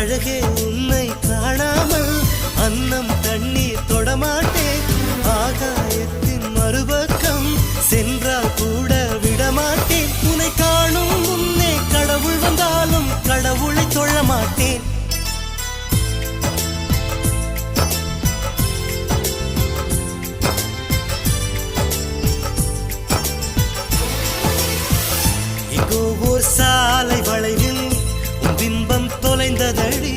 அழகே உன்னை காணாமல் அன்னம் தண்ணீர் தொடமாட்டேன். ஆகாயத்தின் மறுபக்கம் சென்றால் கூட விடமாட்டேன். உன்னை காணும் முன்னே கடவுள் வந்தாலும் கடவுளை தொழமாட்டேன். எங்கோ ஓர் சாலை வளைவில் உன் பிம்பம் தொலைந்ததடி.